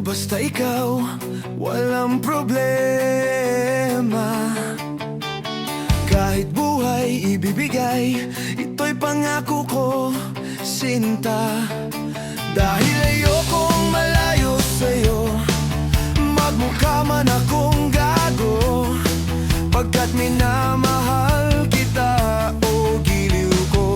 Basta ikaw, walang problema. Kahit buhay ibibigay, ito'y pangako ko, sinta. Dahil ayokong malayo sa'yo, magmukha man akong gago, pagkat minamahal kita, o giliw ko.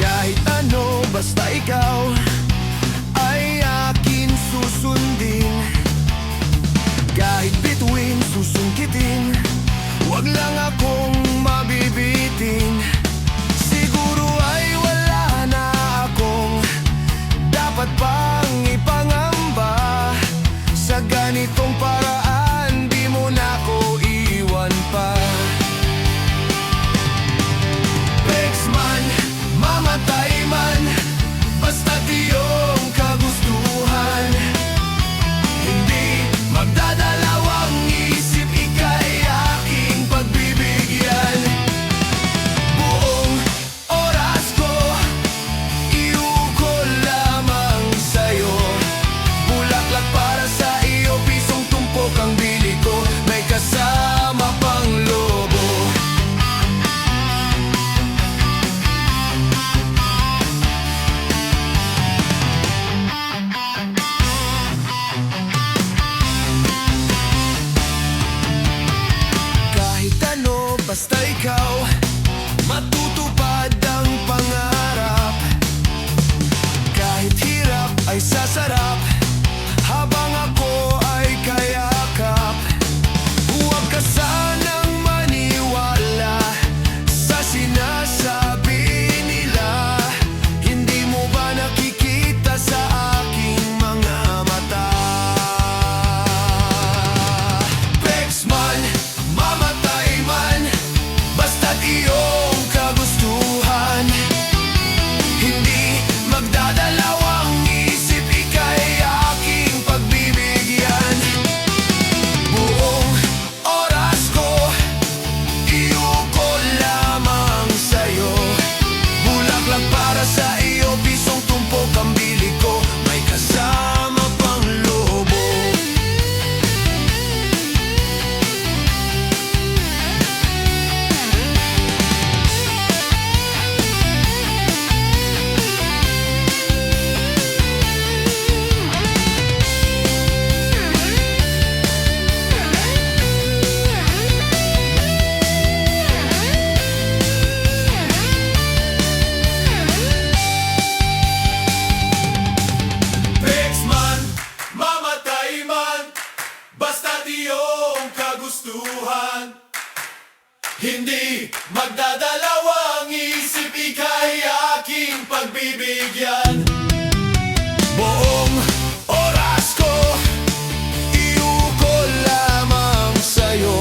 Kahit ano, basta ikaw ay akin susundin. Kahit bituin, susungkitin, wag lang akong mabibitin. Siguro ay wala na akong dapat pang ipangamba. Sa ganitong paraan, di mo na ko iwan pa. Pex man, mamatay man, basta't iyong kagustuhan. Hindi magdadalawang isip, ika'y aking pagbibigyan. Buong oras ko, iukol lamang sa'yo. Bulaklak para sa iyo, pisong tumpok ang bili ko, may kasama pang lobo. Kahit ano, basta ikaw, matutupad ang pangarap. Kahit hirap ay sasarap, habang ako ay kayakap. Huwag ka sanang maniwala sa sinasabi nila. Hindi mo ba nakikita sa aking mga mata? Pex man, mamatay man, basta't iyong kagustuhan. Hindi magdadalawang isip, ika'y aking pagbibigyan. Buong oras ko, iukol lamang sa'yo. Bulaklak para sa iyo, pisong tumpok ang bili ko, may kasama pang lobo. Pex man, mamatay man, basta't iyong kagustuhan. Hindi magdadalawang isip, ika'y aking pagbibigyan. Buong oras ko, iukol lamang sa'yo.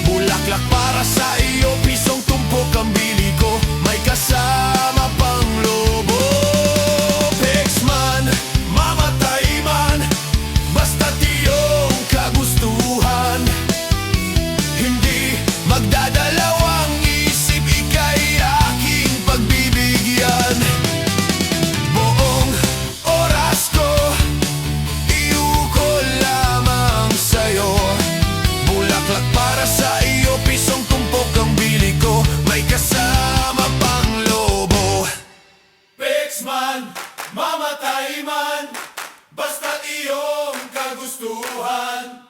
Bulaklak para sa iyo, pisong tumpok ang bili ko, may kasama pang lobo. Pex man, mamatay man, basta't iyong kagustuhan. Hindi magdadalawang isip, ika'y aking pagbibigyan. Buong oras ko, iukol lamang sa'yo. Bulaklak para sa iyo, pisong tumpok ang bili ko, may kasama pang lobo. Pex man, mamatay man, basta't iyong kagustuhan.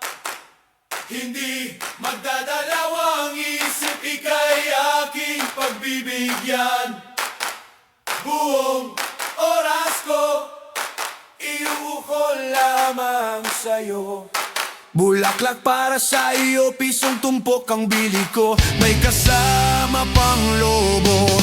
Hindi magdadalawang isip, ika'y aking pagbibigyan. Buong oras ko, iukol lamang sa'yo. Bulaklak para sa iyo, pisong tumpok ang bili ko, may kasama pang lobo.